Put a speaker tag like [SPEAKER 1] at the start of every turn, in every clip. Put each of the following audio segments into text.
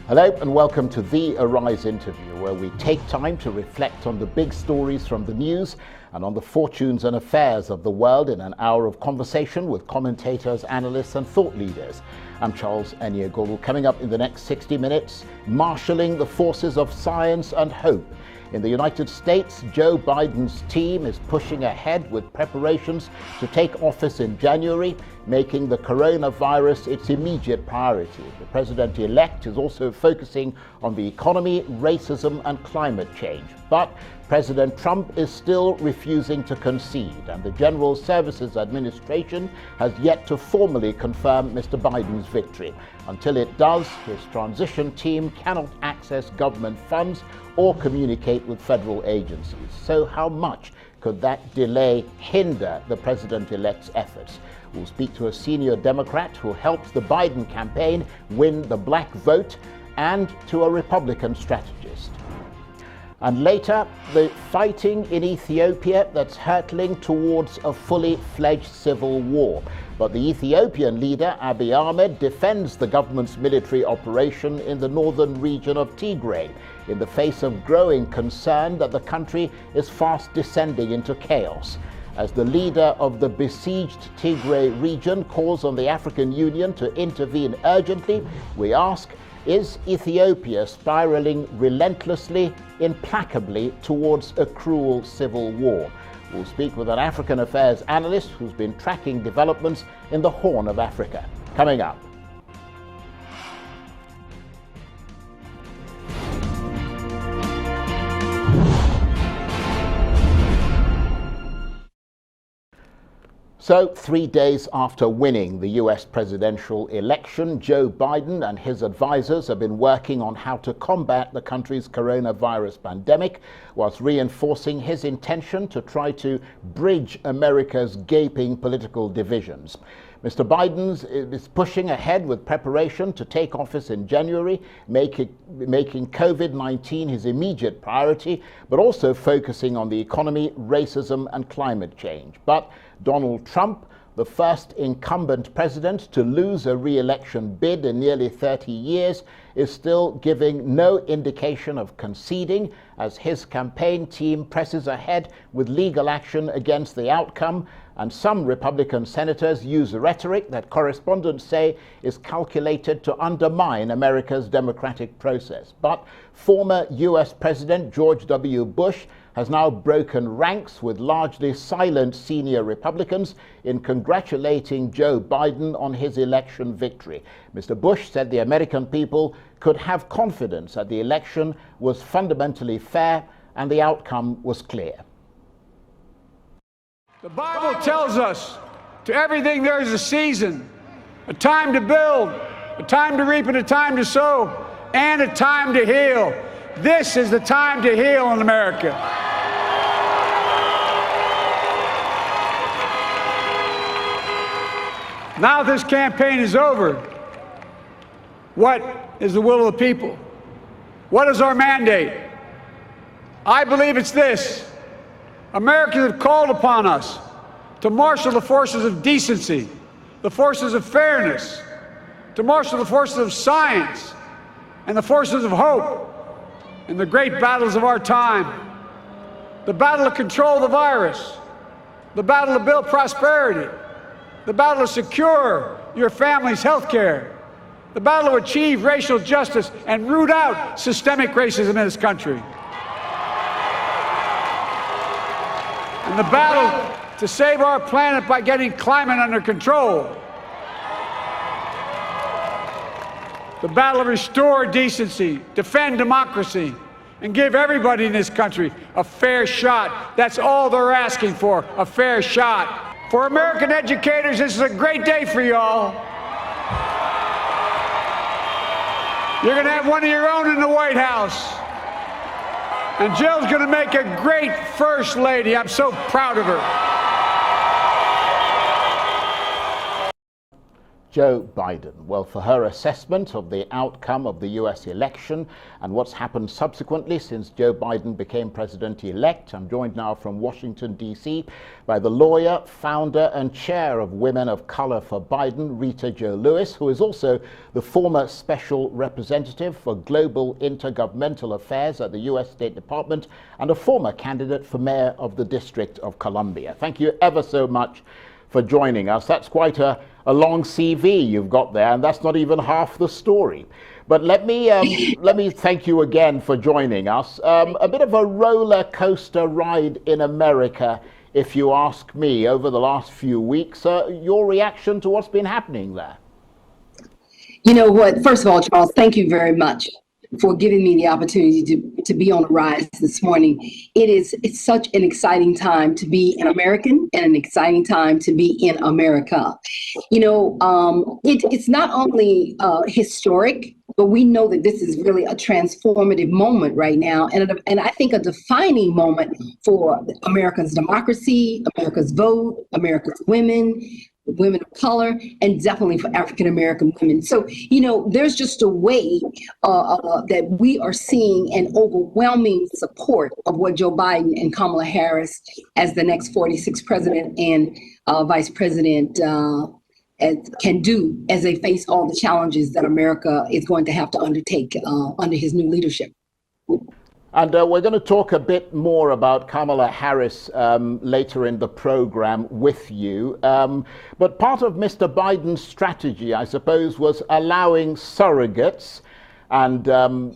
[SPEAKER 1] Hello and welcome to the Arise interview, where we take time to reflect on the big stories from the news and on the fortunes and affairs of the world in an hour of conversation with commentators, analysts and thought leaders. I'm Charles Eniegolu. Coming up in the next 60 minutes, marshalling the forces of science and hope. In the United States, Joe Biden's team is pushing ahead with preparations to take office in January, making the coronavirus its immediate priority. The president-elect is also focusing on the economy, racism and climate change. But President Trump is still refusing to concede, and the General Services Administration has yet to formally confirm Mr. Biden's victory. Until it does, his transition team cannot access government funds or communicate with federal agencies. So how much could that delay hinder the president-elect's efforts? We'll speak to a senior Democrat who helped the Biden campaign win the black vote, and to a Republican strategist. And later, the fighting in Ethiopia that's hurtling towards a fully fledged civil war. But the Ethiopian leader, Abiy Ahmed, defends the government's military operation in the northern region of Tigray in the face of growing concern that the country is fast descending into chaos. As the leader of the besieged Tigray region calls on the African Union to intervene urgently, we ask, is Ethiopia spiraling relentlessly, implacably towards a cruel civil war? We'll speak with an African affairs analyst who's been tracking developments in the Horn of Africa. Coming up. So, 3 days after winning the US presidential election, Joe Biden and his advisors have been working on how to combat the country's coronavirus pandemic, whilst reinforcing his intention to try to bridge America's gaping political divisions. Mr. Biden is pushing ahead with preparation to take office in January, making COVID-19 his immediate priority, but also focusing on the economy, racism and climate change. But Donald Trump, the first incumbent president to lose a re-election bid in nearly 30 years, is still giving no indication of conceding as his campaign team presses ahead with legal action against the outcome, and some Republican senators use rhetoric that correspondents say is calculated to undermine America's democratic process. But former US President George W. Bush has now broken ranks with largely silent senior Republicans in congratulating Joe Biden on his election victory. Mr. Bush said the American people could have confidence that the election was fundamentally fair and the outcome was clear.
[SPEAKER 2] The Bible tells us to everything there is a season, a time to build, a time to reap and a time to sow, and a time to heal. This is the time to heal in America. Now this campaign is over. What is the will of the people? What is our mandate? I believe it's this. Americans have called upon us to marshal the forces of decency, the forces of fairness, to marshal the forces of science and the forces of hope in the great battles of our time. The battle to control the virus, the battle to build prosperity, the battle to secure your family's health care, the battle to achieve racial justice and root out systemic racism in this country, and the battle to save our planet by getting climate under control, the battle to restore decency, defend democracy, and give everybody in this country a fair shot. That's all they're asking for, a fair shot. For American educators, this is a great day for y'all. You're going to have one of your own in the White House. And Jill's going to make a great First Lady. I'm so proud of her.
[SPEAKER 1] Joe Biden. Well, for her assessment of the outcome of the US election and what's happened subsequently since Joe Biden became president-elect, I'm joined now from Washington, D.C. by the lawyer, founder and chair of Women of Color for Biden, Reta Jo Lewis, who is also the former special representative for global intergovernmental affairs at the US State Department and a former candidate for mayor of the District of Columbia. Thank you ever so much for joining us. That's quite a long CV you've got there, and that's not even half the story. But let me thank you again for joining us. A bit of a roller coaster ride in America, if you ask me, over the last few weeks. Your reaction to what's been happening there?
[SPEAKER 3] You know what? First of all, Charles, thank you very much for giving me the opportunity to be on the rise this morning. It's such an exciting time to be an American and an exciting time to be in America. You know, it's not only historic, but we know that this is really a transformative moment right now, and I think a defining moment for America's democracy, America's vote, America's women of color, and definitely for African American women. So, you know, there's just a way that we are seeing an overwhelming support of what Joe Biden and Kamala Harris as the next 46th president and vice president can do as they face all the challenges that America is going to have to undertake under his new leadership.
[SPEAKER 1] And we're going to talk a bit more about Kamala Harris later in the program with you. But part of Mr. Biden's strategy, I suppose, was allowing surrogates and,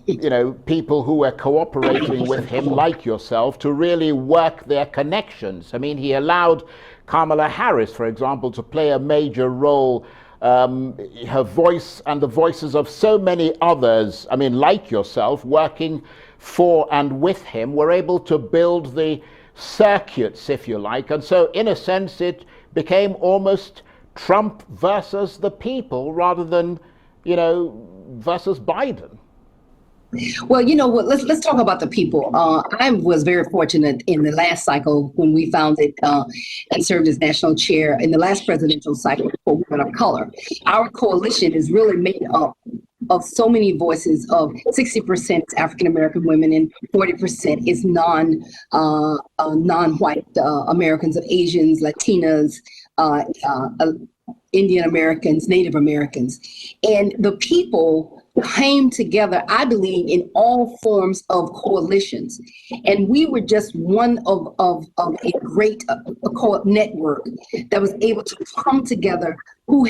[SPEAKER 1] you know, people who were cooperating with him, like yourself, to really work their connections. I mean, he allowed Kamala Harris, for example, to play a major role. Her voice and the voices of so many others, I mean, like yourself, working for and with him, were able to build the circuits, if you like. And so, in a sense, it became almost Trump versus the people rather than, you know, versus Biden.
[SPEAKER 3] Well, you know what, let's talk about the people. I was very fortunate in the last cycle when we founded and served as national chair in the last presidential cycle for Women of Color. Our coalition is really made up of so many voices. Of 60% is African American women and 40% is non-white Americans, of Asians, Latinas, Indian Americans, Native Americans. And the people came together, I believe, in all forms of coalitions. And we were just one of a great network that was able to come together, who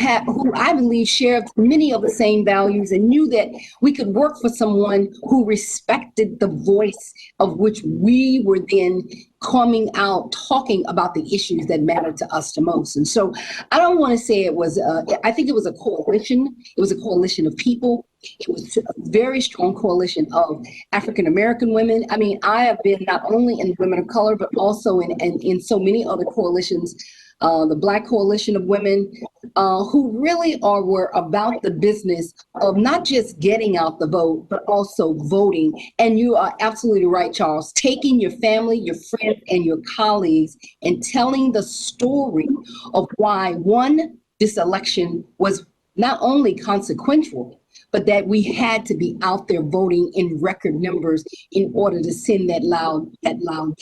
[SPEAKER 3] I believe shared many of the same values and knew that we could work for someone who respected the voice of which we were then coming out, talking about the issues that mattered to us the most. And so I don't want to say it was, I think it was a coalition. It was a coalition of people. It was a very strong coalition of African American women. I mean, I have been not only in Women of Color, but also in so many other coalitions, the Black Coalition of Women, who really were about the business of not just getting out the vote, but also voting. And you are absolutely right, Charles, taking your family, your friends, and your colleagues and telling the story of why, one, this election was not only consequential, but that we had to be out there voting in record numbers in order to send that loud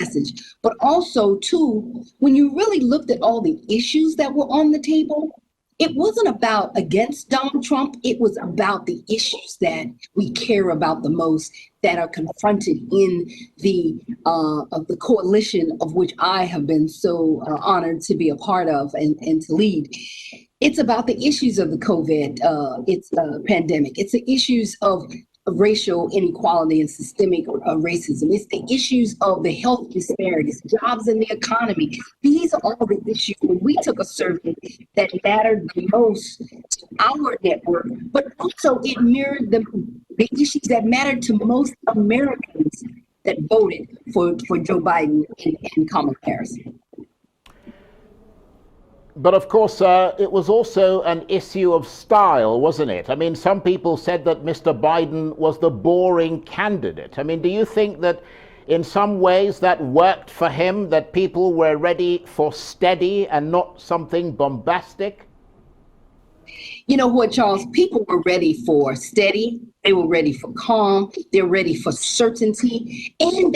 [SPEAKER 3] message. But also, too, when you really looked at all the issues that were on the table, it wasn't about against Donald Trump. It was about the issues that we care about the most, that are confronted in the coalition of which I have been so honored to be a part of and to lead. It's about the issues of the COVID pandemic. It's the issues of racial inequality and systemic racism. It's the issues of the health disparities, jobs in the economy. These are all the issues when we took a survey that mattered the most to our network, but also it mirrored the issues that mattered to most Americans that voted for Joe Biden and Kamala Harris.
[SPEAKER 1] But of course, it was also an issue of style, wasn't it? I mean, some people said that Mr. Biden was the boring candidate. I mean, do you think that in some ways that worked for him, that people were ready for steady and not something bombastic?
[SPEAKER 3] You know what, Charles? People were ready for steady. They were ready for calm. They're ready for certainty, and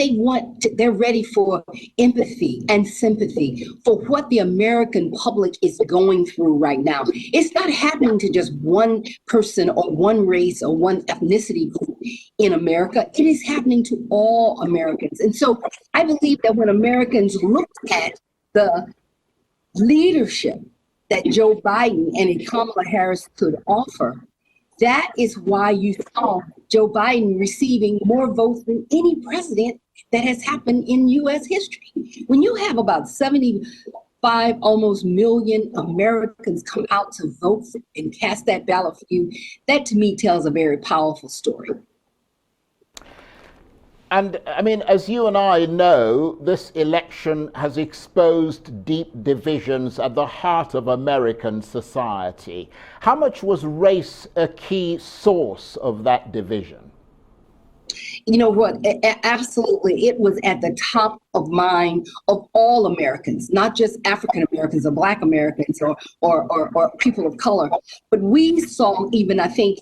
[SPEAKER 3] they're ready for empathy and sympathy for what the American public is going through right now. It's not happening to just one person or one race or one ethnicity group in America. It is happening to all Americans. And so I believe that when Americans looked at the leadership that Joe Biden and Kamala Harris could offer, that is why you saw Joe Biden receiving more votes than any president that has happened in U.S. history. When you have about 75 almost million Americans come out to vote and cast that ballot for you, that to me tells a very powerful story.
[SPEAKER 1] And I mean, as you and I know, this election has exposed deep divisions at the heart of American society. How much was race a key source of that division?
[SPEAKER 3] You know what? Absolutely. It was at the top of mind of all Americans, not just African Americans or Black Americans or people of color. But we saw even, I think,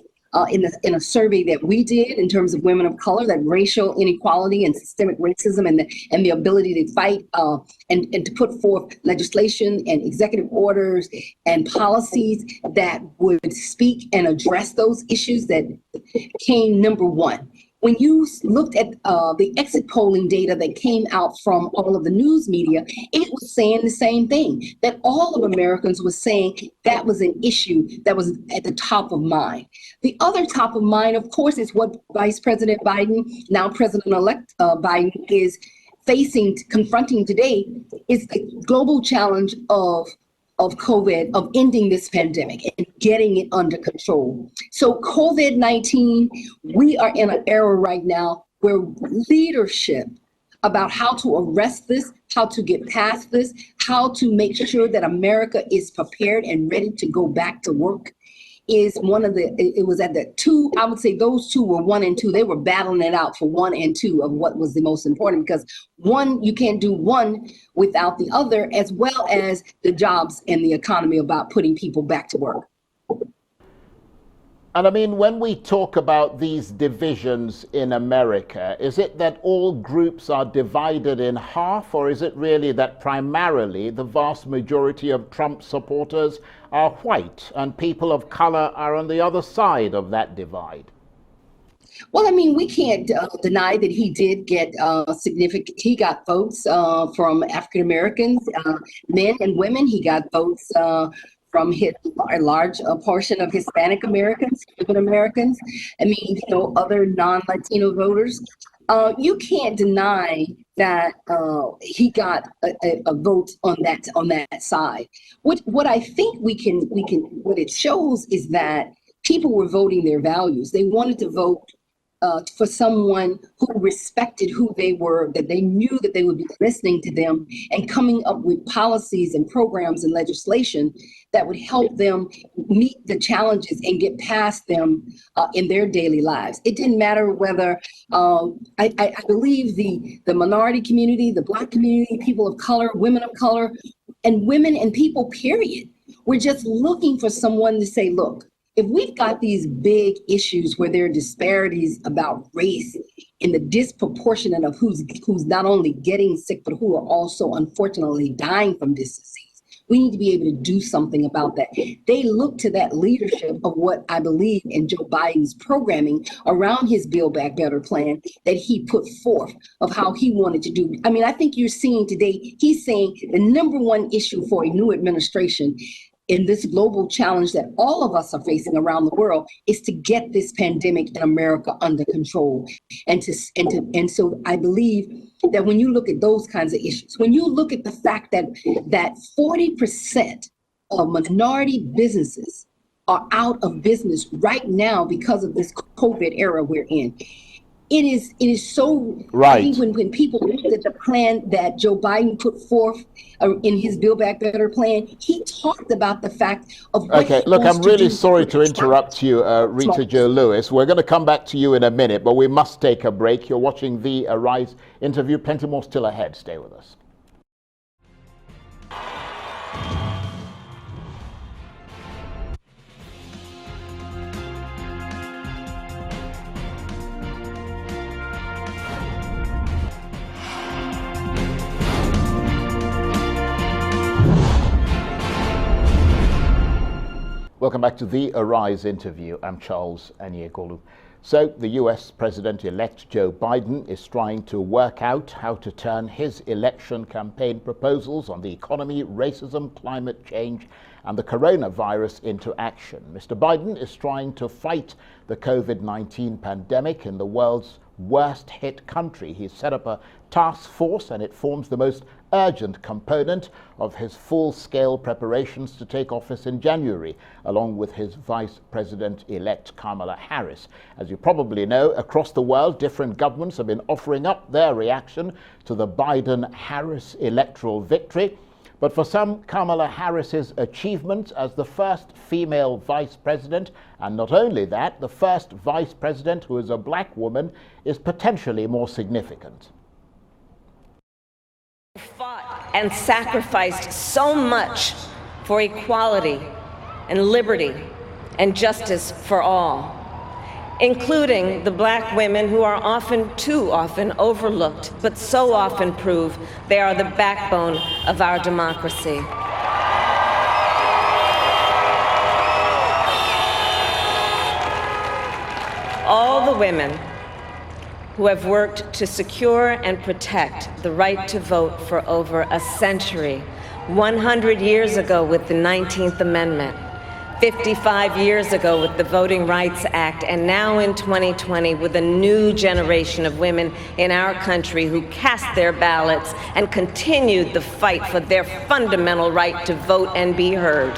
[SPEAKER 3] in a survey that we did in terms of women of color, that racial inequality and systemic racism and the ability to fight and to put forth legislation and executive orders and policies that would speak and address those issues, that came number one. When you looked at the exit polling data that came out from all of the news media, it was saying the same thing, that all of Americans were saying that was an issue that was at the top of mind. The other top of mind, of course, is what Vice President Biden, now President-elect Biden, is confronting today, is the global challenge of COVID, of ending this pandemic and getting it under control. So COVID-19, we are in an era right now where leadership about how to arrest this, how to get past this, how to make sure that America is prepared and ready to go back to work is it was at the two, I would say those two were 1 and 2. They were battling it out for 1 and 2 of what was the most important, because one, you can't do one without the other, as well as the jobs and the economy about putting people back to work.
[SPEAKER 1] And I mean, when we talk about these divisions in America, is it that all groups are divided in half, or is it really that primarily the vast majority of Trump supporters are white and people of color are on the other side of that divide?
[SPEAKER 3] Well, I mean, we can't deny that he did get he got votes from African Americans, men and women. He got votes from a large portion of Hispanic Americans, Cuban Americans. I mean, other non-Latino voters. You can't deny that he got a vote on that side. What I think what it shows is that people were voting their values. They wanted to vote for someone who respected who they were, that they knew that they would be listening to them and coming up with policies and programs and legislation that would help them meet the challenges and get past them in their daily lives. It didn't matter whether, I believe the minority community, the Black community, people of color, women of color, and women and people, period, we're just looking for someone to say, look, if we've got these big issues where there are disparities about race in the disproportionate of who's not only getting sick, but who are also unfortunately dying from this disease, we need to be able to do something about that. They look to that leadership of what I believe in Joe Biden's programming around his Build Back Better plan that he put forth of how he wanted to do. I mean, I think you're seeing today, he's saying the number one issue for a new administration in this global challenge that all of us are facing around the world is to get this pandemic in America under control. And so I believe that when you look at those kinds of issues, when you look at the fact that 40% of minority businesses are out of business right now because of this COVID era we're in, it is so right. I think when people looked at the plan that Joe Biden put forth in his Build Back Better plan, he talked about the fact of what
[SPEAKER 1] okay, look, I'm really sorry to interrupt you, Reta Jo Lewis. We're going to come back to you in a minute, but we must take a break. You're watching the Arise interview. Plenty more still ahead. Stay with us. Welcome back to the Arise interview. I'm Charles Aniekolu. So the US President-elect Joe Biden is trying to work out how to turn his election campaign proposals on the economy, racism, climate change, and the coronavirus into action. Mr. Biden is trying to fight the COVID-19 pandemic in the world's worst hit country. He's set up a task force, and it forms the most urgent component of his full-scale preparations to take office in January, along with his Vice President-elect Carmela Harris. As you probably know, across the world, different governments have been offering up their reaction to the Biden-Harris electoral victory. But for some, Kamala Harris's achievement as the first female vice president, and not only that, the first vice president who is a black woman, is potentially more significant.
[SPEAKER 4] Fought and sacrificed so much for equality and liberty and justice for all, including the black women who are too often overlooked, but so often prove they are the backbone of our democracy. All the women who have worked to secure and protect the right to vote for over a century, 100 years ago with the 19th Amendment, 55 years ago with the Voting Rights Act, and now in 2020 with a new generation of women in our country who cast their ballots and continued the fight for their fundamental right to vote and be heard.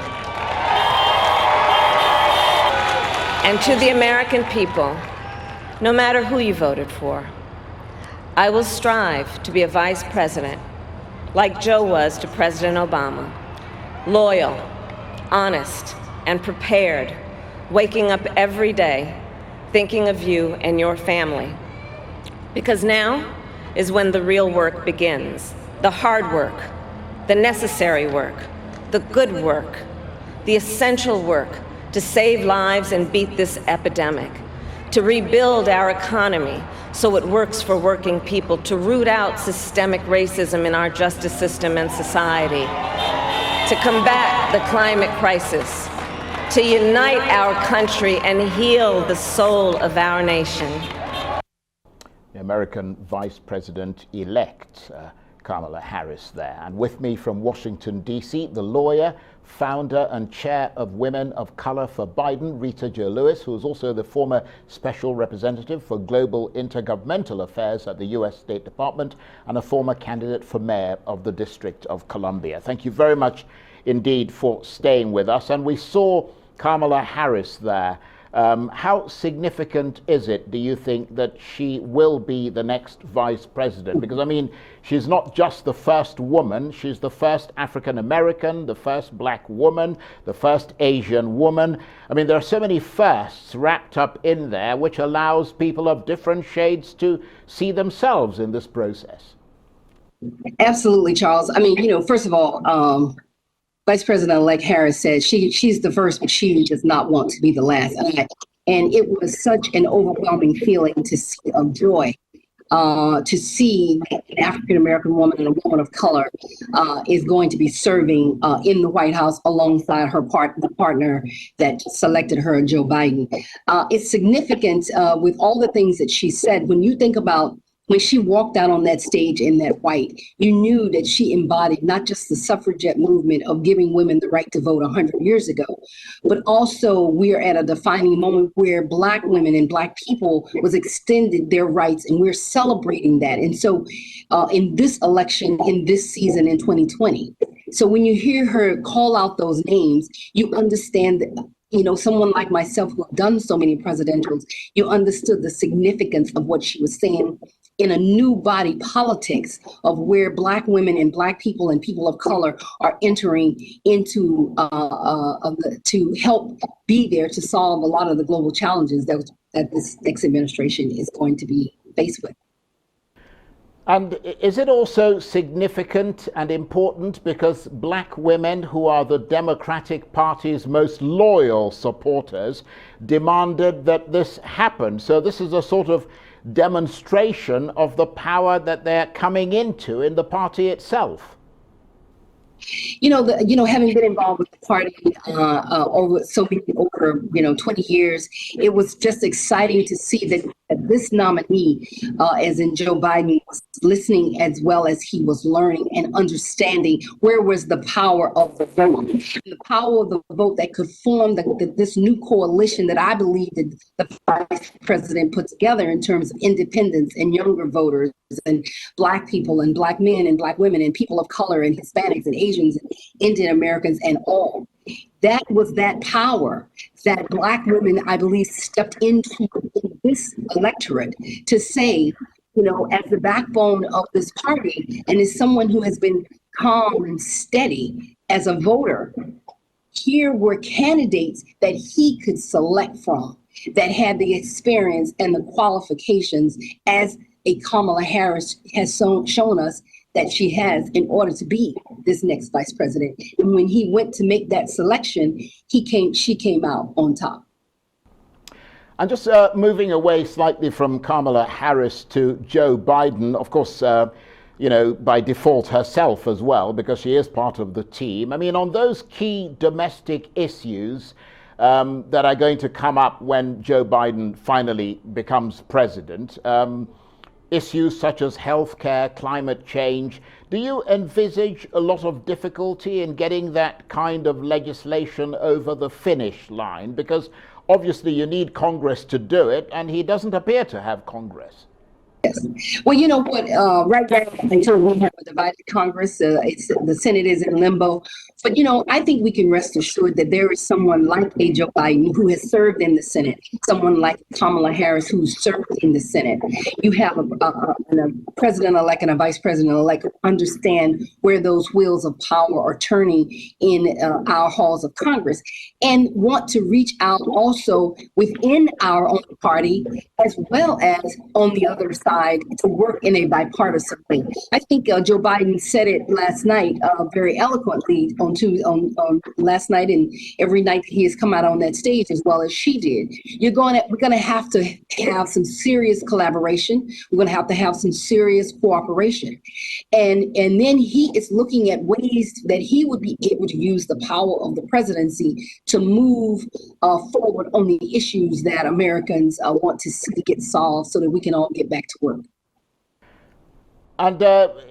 [SPEAKER 4] And to the American people, no matter who you voted for, I will strive to be a vice president, like Joe was to President Obama, loyal, honest, and prepared, waking up every day thinking of you and your family. Because now is when the real work begins, the hard work, the necessary work, the good work, the essential work to save lives and beat this epidemic, to rebuild our economy so it works for working people, to root out systemic racism in our justice system and society, to combat the climate crisis, to unite our country and heal the soul of our nation.
[SPEAKER 1] The American Vice President-elect, Kamala Harris there. And with me from Washington, D.C., the lawyer, founder and chair of Women of Color for Biden, Reta Lewis, who is also the former special representative for global intergovernmental affairs at the U.S. State Department and a former candidate for mayor of the District of Columbia. Thank you very much indeed for staying with us. And we saw Kamala Harris there. How significant is it, do you think, that she will be the next vice president? Because, I mean, she's not just the first woman, she's the first African American, the first black woman, the first Asian woman. I mean, there are so many firsts wrapped up in there, which allows people of different shades to see themselves in this process.
[SPEAKER 3] Absolutely, Charles. I mean, first of all, Vice President-elect Harris said she's the first, but she does not want to be the last. And it was such an overwhelming feeling to see of joy, to see an African-American woman and a woman of color is going to be serving in the White House alongside the partner that selected her, Joe Biden. It's significant with all the things that she said. When you think about when she walked out on that stage in that white, you knew that she embodied not just the suffragette movement of giving women the right to vote 100 years ago, but also we're at a defining moment where Black women and Black people was extended their rights, and we're celebrating that. And so in this election, in this season in 2020, so when you hear her call out those names, you understand that someone like myself who have done so many presidentials, you understood the significance of what she was saying in a new body politics of where Black women and Black people and people of color are entering into to help be there to solve a lot of the global challenges that this next administration is going to be faced with.
[SPEAKER 1] And is it also significant and important because Black women, who are the Democratic Party's most loyal supporters, demanded that this happen? So this is a sort of demonstration of the power that they're coming into in the party itself.
[SPEAKER 3] Having been involved with the party over 20 years, it was just exciting to see that this nominee, as in Joe Biden, was listening as well as he was learning and understanding where was the power of the vote, the power of the vote that could form this new coalition that I believe that the vice president put together in terms of independents and younger voters and Black people and Black men and Black women and people of color and Hispanics and Asians and Indian Americans and all. That was that power that Black women, I believe, stepped into in this electorate to say, as the backbone of this party and as someone who has been calm and steady as a voter, here were candidates that he could select from that had the experience and the qualifications as a Kamala Harris has shown us that she has in order to be this next vice president. And when he went to make that selection, she came out on top.
[SPEAKER 1] And just moving away slightly from Kamala Harris to Joe Biden, of course, by default herself as well, because she is part of the team. I mean, on those key domestic issues that are going to come up when Joe Biden finally becomes president, issues such as healthcare, climate change, do you envisage a lot of difficulty in getting that kind of legislation over the finish line? Because obviously you need Congress to do it, and he doesn't appear to have Congress.
[SPEAKER 3] Yes. Well, you know what? Right now, until we have a divided Congress, the Senate is in limbo. But, I think we can rest assured that there is someone like a Joe Biden who has served in the Senate, someone like Kamala Harris who served in the Senate. You have a president-elect and a vice president-elect who understand where those wheels of power are turning in our halls of Congress and want to reach out also within our own party as well as on the other side to work in a bipartisan way. I think Joe Biden said it last night very eloquently on last night and every night that he has come out on that stage as well as she did. We're going to have to have some serious collaboration. We're going to have some serious cooperation. And then he is looking at ways that he would be able to use the power of the presidency to move forward on the issues that Americans want to see get solved so that we can all get back to work.
[SPEAKER 1] And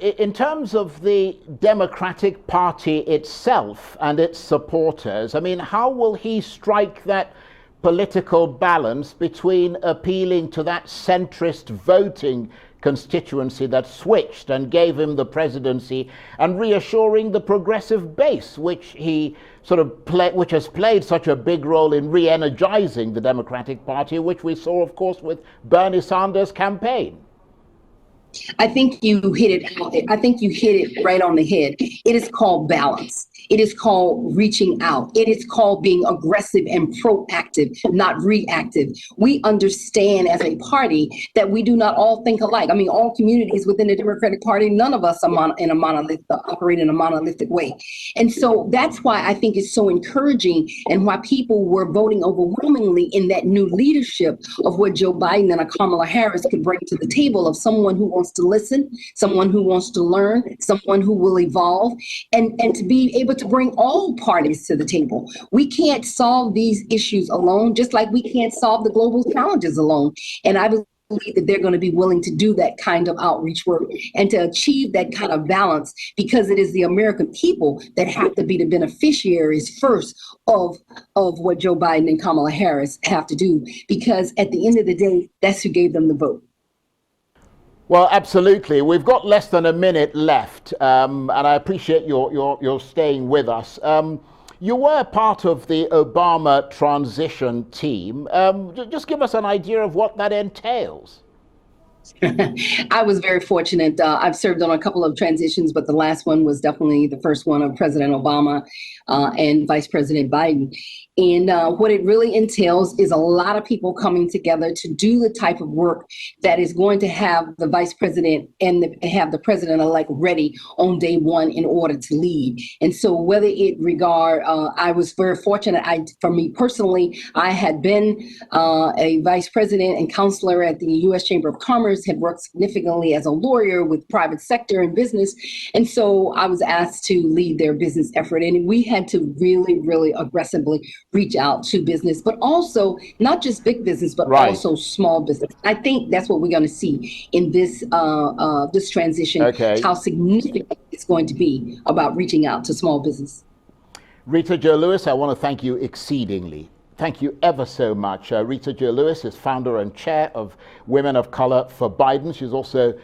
[SPEAKER 1] in terms of the Democratic Party itself and its supporters, I mean, how will he strike that political balance between appealing to that centrist voting constituency that switched and gave him the presidency and reassuring the progressive base, which he which has played such a big role in re-energizing the Democratic Party, which we saw, of course, with Bernie Sanders' campaign?
[SPEAKER 3] I think you hit it out. I think you hit it right on the head. It is called balance. It is called reaching out. It is called being aggressive and proactive, not reactive. We understand as a party that we do not all think alike. I mean, all communities within the Democratic Party, none of us are operate in a monolithic way. And so that's why I think it's so encouraging and why people were voting overwhelmingly in that new leadership of what Joe Biden and a Kamala Harris could bring to the table of someone who wants to listen, someone who wants to learn, someone who will evolve, and to be able to bring all parties to the table. We can't solve these issues alone, just like we can't solve the global challenges alone. And I believe that they're going to be willing to do that kind of outreach work and to achieve that kind of balance, because it is the American people that have to be the beneficiaries first of what Joe Biden and Kamala Harris have to do, because at the end of the day, that's who gave them the vote.
[SPEAKER 1] Well, absolutely. We've got less than a minute left, and I appreciate your staying with us. You were part of the Obama transition team. Just give us an idea of what that entails.
[SPEAKER 3] I was very fortunate. I've served on a couple of transitions, but the last one was definitely the first one of President Obama and Vice President Biden. And what it really entails is a lot of people coming together to do the type of work that is going to have the vice president and have the president-elect ready on day one in order to lead. And so whether it regard, I was very fortunate. For me personally, I had been a vice president and counselor at the U.S. Chamber of Commerce Harris had worked significantly as a lawyer with private sector and business. And so I was asked to lead their business effort. And we had to really, really aggressively reach out to business, but also not just big business, but also small business. I think that's what we're going to see in this this transition, how significant it's going to be about reaching out to small business.
[SPEAKER 1] Reta Jo Lewis, I want to thank you exceedingly. Thank you ever so much. Reta Jo Lewis is founder and chair of Women of Color for Biden. She's also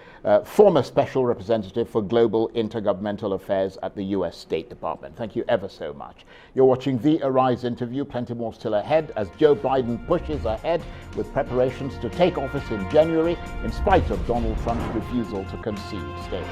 [SPEAKER 1] former special representative for global intergovernmental affairs at the U.S. State Department. Thank you ever so much. You're watching the Arise interview. Plenty more still ahead as Joe Biden pushes ahead with preparations to take office in January in spite of Donald Trump's refusal to concede. Stay.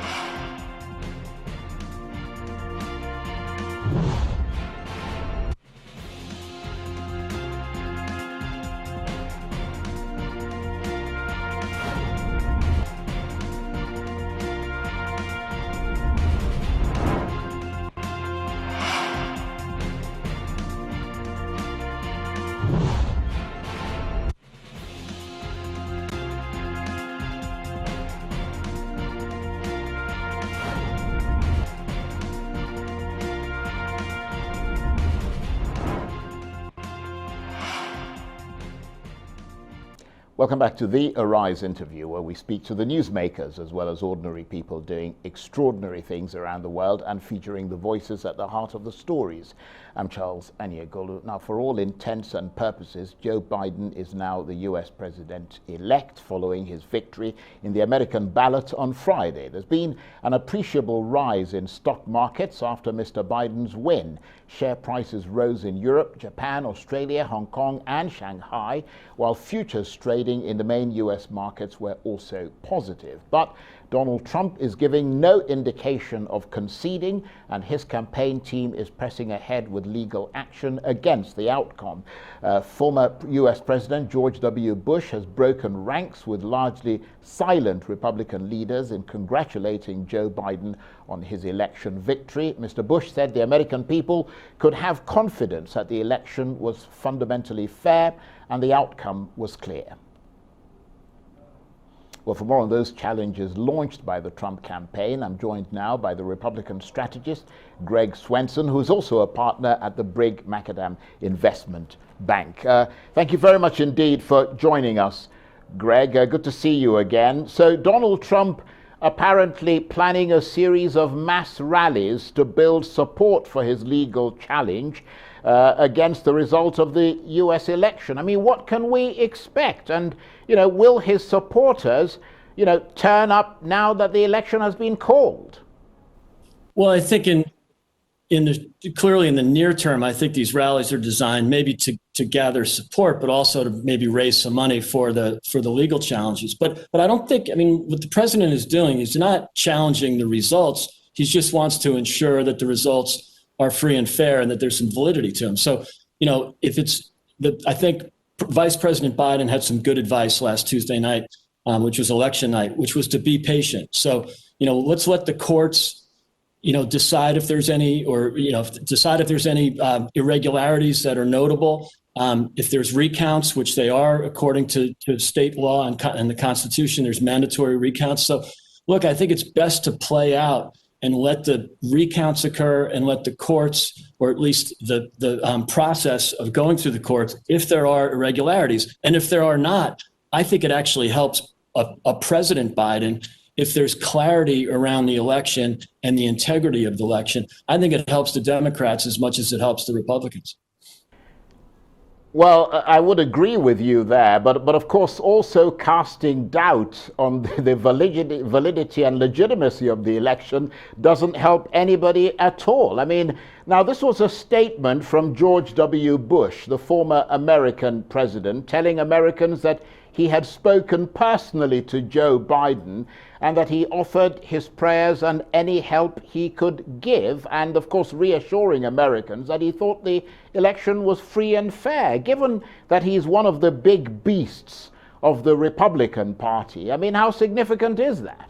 [SPEAKER 1] Welcome back to the Arise interview, where we speak to the newsmakers as well as ordinary people doing extraordinary things around the world and featuring the voices at the heart of the stories. I'm Charles Anyegolu. Now, for all intents and purposes, Joe Biden is now the U.S. president-elect following his victory in the American ballot on Friday. There's been an appreciable rise in stock markets after Mr. Biden's win. Share prices rose in Europe, Japan, Australia, Hong Kong, and Shanghai, while futures trading in the main U.S. markets were also positive. But Donald Trump is giving no indication of conceding, and his campaign team is pressing ahead with legal action against the outcome. Former U.S. President George W. Bush has broken ranks with largely silent Republican leaders in congratulating Joe Biden on his election victory. Mr. Bush said the American people could have confidence that the election was fundamentally fair and the outcome was clear. Well, for more on those challenges launched by the Trump campaign, I'm joined now by the Republican strategist, Greg Swanson, who's also a partner at the Brigg Macadam Investment Bank. Thank you very much indeed for joining us, Greg. Good to see you again. So Donald Trump apparently planning a series of mass rallies to build support for his legal challenge against the result of the U.S. election. I mean, what can we expect? And, will his supporters, turn up now that the election has been called?
[SPEAKER 5] Well, I think clearly in the near term, I think these rallies are designed maybe to gather support, but also to maybe raise some money for the legal challenges. But I don't think, what the president is doing is not challenging the results. He just wants to ensure that the results are free and fair and that there's some validity to them. So, I think Vice President Biden had some good advice last Tuesday night, which was election night, which was to be patient. So, let's let the courts, decide if there's any, decide if there's any irregularities that are notable. If there's recounts, which they are according to state law and the Constitution, there's mandatory recounts. So, look, I think it's best to play out and let the recounts occur and let the courts, or at least the process of going through the courts, if there are irregularities. And if there are not, I think it actually helps a President Biden if there's clarity around the election and the integrity of the election. I think it helps the Democrats as much as it helps the Republicans.
[SPEAKER 1] Well, I would agree with you there, but of course also casting doubt on the validity and legitimacy of the election doesn't help anybody at all. Now this was a statement from George W. Bush, the former American president, telling Americans that he had spoken personally to Joe Biden and that he offered his prayers and any help he could give, and of course reassuring Americans that he thought the election was free and fair, given that he's one of the big beasts of the Republican Party. How significant is that?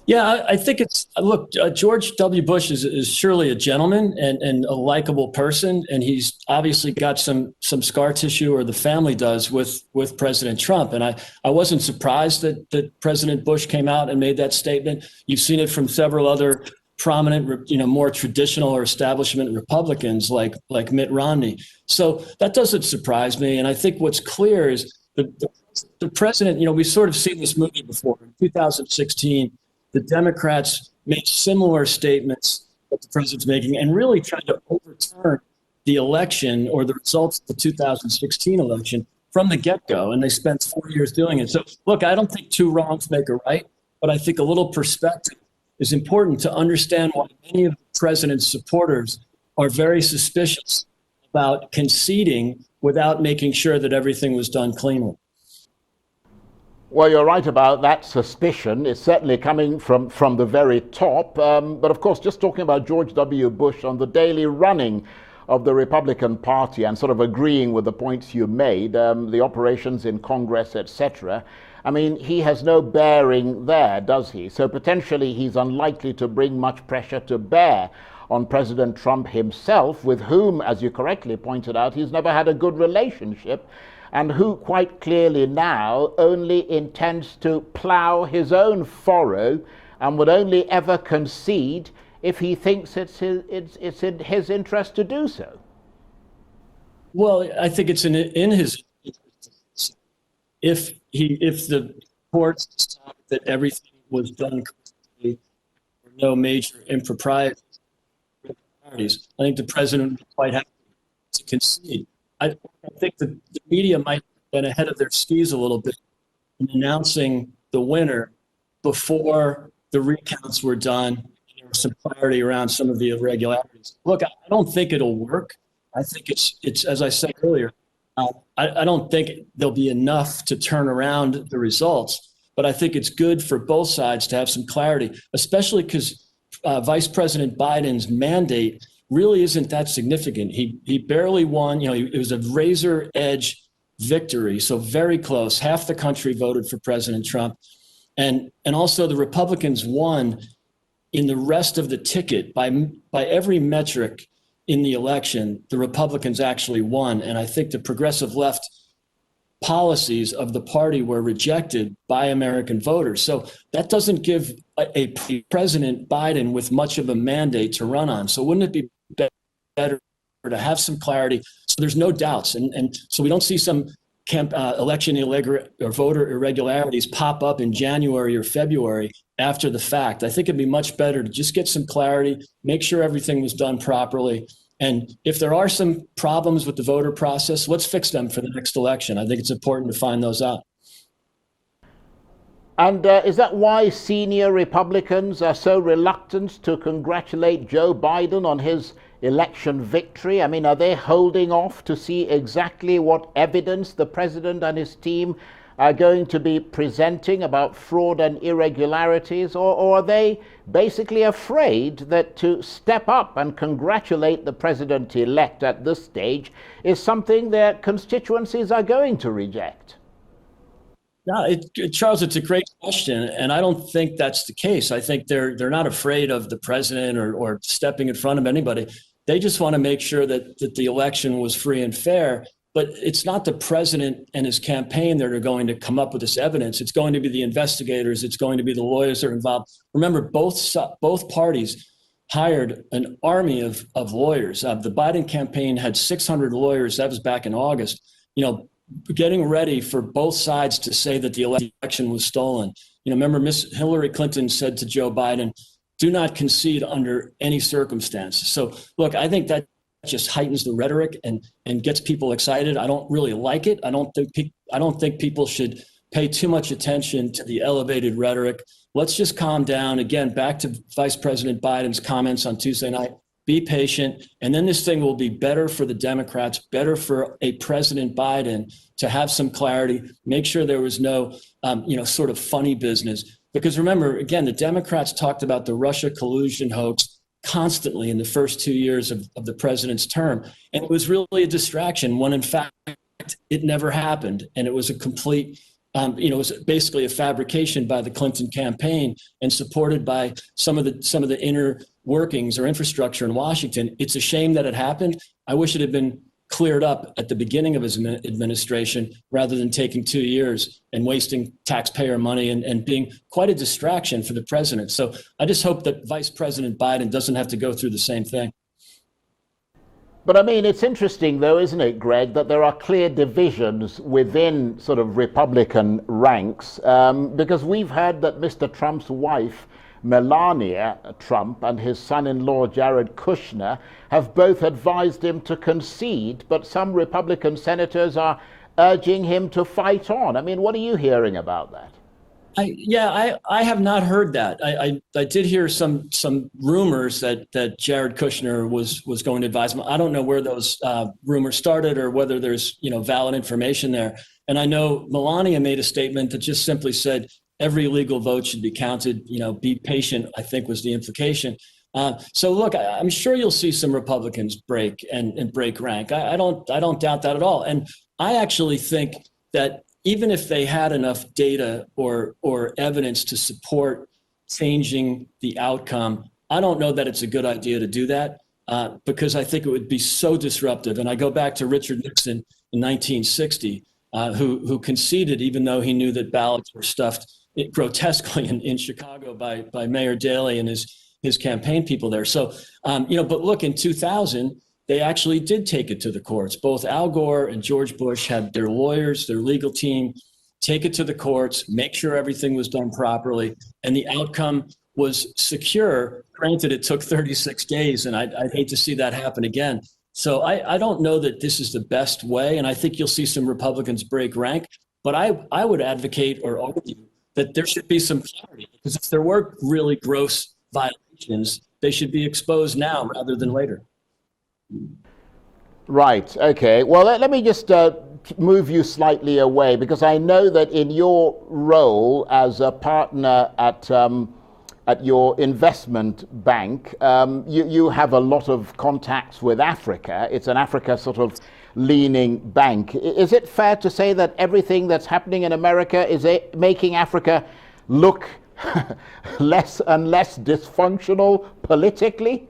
[SPEAKER 5] Yeah, I think look, George W. Bush is surely a gentleman and a likable person. And he's obviously got some scar tissue, or the family does, with President Trump. And I wasn't surprised that President Bush came out and made that statement. You've seen it from several other prominent, more traditional or establishment Republicans like Mitt Romney. So that doesn't surprise me. And I think what's clear is the president, we've sort of seen this movie before. In 2016, the Democrats made similar statements that the president's making and really tried to overturn the election or the results of the 2016 election from the get-go. And they spent 4 years doing it. So, look, I don't think two wrongs make a right, but I think a little perspective is important to understand why many of the president's supporters are very suspicious about conceding without making sure that everything was done cleanly.
[SPEAKER 1] Well, you're right about that suspicion. It's certainly coming from the very top. But of course, just talking about George W. Bush on the daily running of the Republican Party and sort of agreeing with the points you made, the operations in Congress, etc. I mean, he has no bearing there, does he? So potentially he's unlikely to bring much pressure to bear on President Trump himself, with whom, as you correctly pointed out, he's never had a good relationship, and who quite clearly now only intends to plow his own furrow and would only ever concede if he thinks it's in his interest to do so.
[SPEAKER 5] Well, I think it's in his interest. If the courts decide that everything was done correctly, or no major improprieties, I think the president would be quite happy to concede. I think the media might have been ahead of their skis a little bit in announcing the winner before the recounts were done. There was some clarity around some of the irregularities. Look, I don't think it'll work. I think it's as I said earlier, I don't think there'll be enough to turn around the results, but I think it's good for both sides to have some clarity, especially because Vice President Biden's mandate really isn't that significant. He barely won. It was a razor edge victory, so very close. Half the country voted for President Trump, and also the Republicans won in the rest of the ticket by every metric in the election. The Republicans actually won, and I think the progressive left policies of the party were rejected by American voters. So that doesn't give a President Biden with much of a mandate to run on. So wouldn't it be better to have some clarity so there's no doubts, and so we don't see some election or voter irregularities pop up in January or February after the fact? I think it'd be much better to just get some clarity, make sure everything was done properly. And if there are some problems with the voter process, let's fix them for the next election. I think it's important to find those out.
[SPEAKER 1] And is that why senior Republicans are so reluctant to congratulate Joe Biden on his election victory? I mean, are they holding off to see exactly what evidence the president and his team are going to be presenting about fraud and irregularities? Or are they basically afraid that to step up and congratulate the president-elect at this stage is something their constituencies are going to reject?
[SPEAKER 5] No, Charles, it's a great question, and I don't think that's the case. I think they're not afraid of the president or stepping in front of anybody. They just want to make sure that the election was free and fair. But it's not the president and his campaign that are going to come up with this evidence. It's going to be the investigators. It's going to be the lawyers that are involved. Remember, both parties hired an army of lawyers. The Biden campaign had 600 lawyers. That was back in August. Getting ready for both sides to say that the election was stolen. Remember, Miss Hillary Clinton said to Joe Biden, "Do not concede under any circumstances." So, look, I think that just heightens the rhetoric and gets people excited. I don't really like it. I don't think people should pay too much attention to the elevated rhetoric. Let's just calm down. Again, back to Vice President Biden's comments on Tuesday night. Be patient, and then this thing will be better for the Democrats, better for a President Biden to have some clarity, make sure there was no, sort of funny business. Because remember, again, the Democrats talked about the Russia collusion hoax constantly in the first 2 years of the president's term, and it was really a distraction when, in fact, it never happened, and it was a complete was basically a fabrication by the Clinton campaign and supported by some of the inner workings or infrastructure in Washington. It's a shame that it happened. I wish it had been cleared up at the beginning of his administration rather than taking 2 years and wasting taxpayer money and being quite a distraction for the president. So I just hope that Vice President Biden doesn't have to go through the same thing.
[SPEAKER 1] But I mean, it's interesting, though, isn't it, Greg, that there are clear divisions within sort of Republican ranks, because we've heard that Mr. Trump's wife, Melania Trump, and his son-in-law, Jared Kushner, have both advised him to concede, but some Republican senators are urging him to fight on. I mean, what are you hearing about that?
[SPEAKER 5] I have not heard that. I did hear some rumors that Jared Kushner was going to advise him. I don't know where those rumors started or whether there's valid information there. And I know Melania made a statement that just simply said every legal vote should be counted. Be patient, I think was the implication. So look, I'm sure you'll see some Republicans break and break rank. I don't doubt that at all. And I actually think that even if they had enough data or evidence to support changing the outcome, I don't know that it's a good idea to do that because I think it would be so disruptive. And I go back to Richard Nixon in 1960, who conceded even though he knew that ballots were stuffed grotesquely in Chicago by Mayor Daley and his campaign people there. So, but look, in 2000, they actually did take it to the courts. Both Al Gore and George Bush had their lawyers, their legal team, take it to the courts, make sure everything was done properly, and the outcome was secure. Granted, it took 36 days, and I'd hate to see that happen again. So I don't know that this is the best way, and I think you'll see some Republicans break rank, but I would advocate or argue that there should be some clarity, because if there were really gross violations, they should be exposed now rather than later.
[SPEAKER 1] Right. Okay. Well, let me just move you slightly away, because I know that in your role as a partner at your investment bank, you have a lot of contacts with Africa. It's an Africa sort of leaning bank. Is it fair to say that everything that's happening in America is making Africa look less and less dysfunctional politically?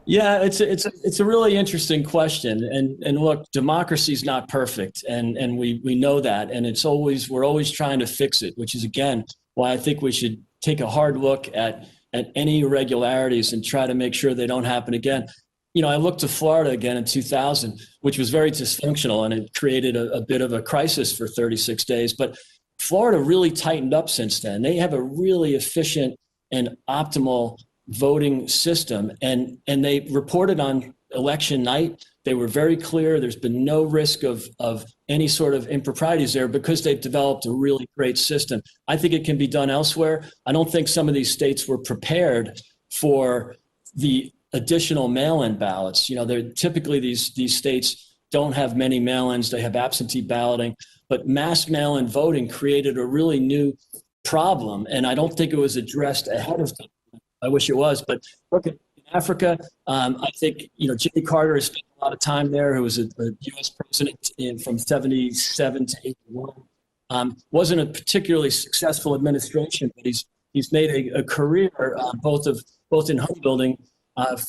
[SPEAKER 5] Yeah, it's a really interesting question, and look, democracy is not perfect, and we know that, and we're always trying to fix it, which is again why I think we should take a hard look at any irregularities and try to make sure they don't happen again. I looked to Florida again in 2000, which was very dysfunctional, and it created a bit of a crisis for 36 days. But Florida really tightened up since then. They have a really efficient and optimal voting system, and they reported on election night. They were very clear. There's been no risk of any sort of improprieties there because they've developed a really great system. I think it can be done elsewhere. I don't think some of these states were prepared for the additional mail-in ballots. They're typically these states don't have many mail-ins. They have absentee balloting, but mass mail-in voting created a really new problem, and I don't think it was addressed ahead of time. I wish it was, but look at Africa. I think Jimmy Carter has spent a lot of time there, who was a U.S. president from 77 to 81. Wasn't a particularly successful administration, but he's made a career both in home building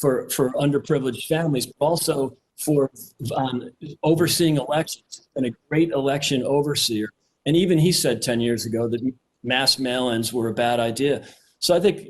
[SPEAKER 5] for underprivileged families, but also for overseeing elections, and a great election overseer. And even he said 10 years ago that mass mail-ins were a bad idea. So I think,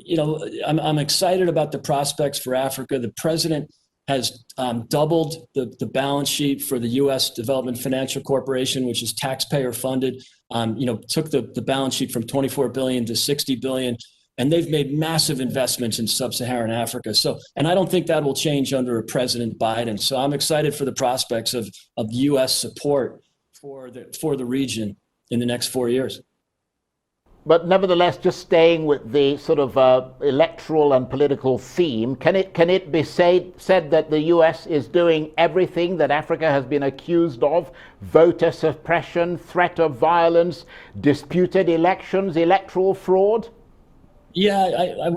[SPEAKER 5] I'm excited about the prospects for Africa. The president has doubled the balance sheet for the U.S. Development Financial Corporation, which is taxpayer funded, took the balance sheet from 24 billion to 60 billion. And they've made massive investments in sub-Saharan Africa. And I don't think that will change under President Biden. So I'm excited for the prospects of U.S. support for the region in the next 4 years.
[SPEAKER 1] But nevertheless, just staying with the sort of electoral and political theme, can it be said that the U.S. is doing everything that Africa has been accused of? Voter suppression, threat of violence, disputed elections, electoral fraud?
[SPEAKER 5] Yeah,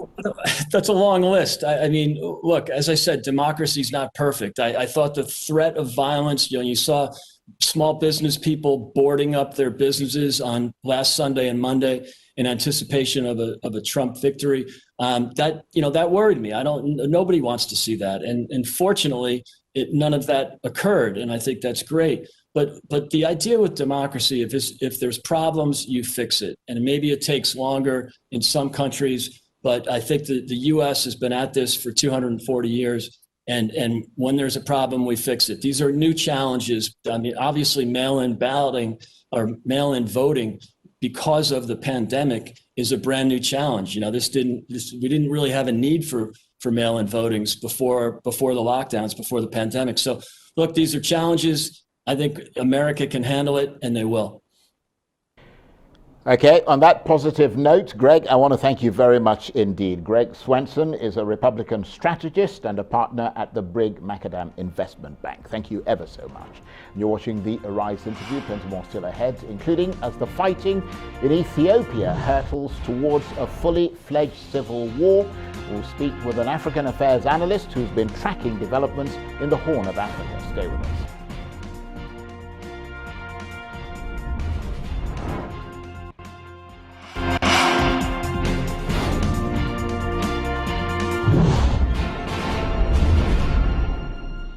[SPEAKER 5] that's a long list. I mean, look, as I said, democracy is not perfect. I thought the threat of violence, you saw small business people boarding up their businesses on last Sunday and Monday in anticipation of a Trump victory. That worried me. Nobody wants to see that. And fortunately, none of that occurred. And I think that's great. But the idea with democracy, if there's problems, you fix it. And maybe it takes longer in some countries, but I think the US has been at this for 240 years. And when there's a problem, we fix it. These are new challenges. I mean, obviously mail-in balloting or mail-in voting because of the pandemic is a brand new challenge. We didn't really have a need for mail-in votings before the lockdowns, before the pandemic. So look, these are challenges. I think America can handle it, and they will.
[SPEAKER 1] Okay, on that positive note, Greg, I want to thank you very much indeed. Greg Swanson is a Republican strategist and a partner at the Brigg Macadam Investment Bank. Thank you ever so much. You're watching the Arise interview, plenty more still ahead, including as the fighting in Ethiopia hurtles towards a fully fledged civil war. We'll speak with an African affairs analyst who's been tracking developments in the Horn of Africa. Stay with us.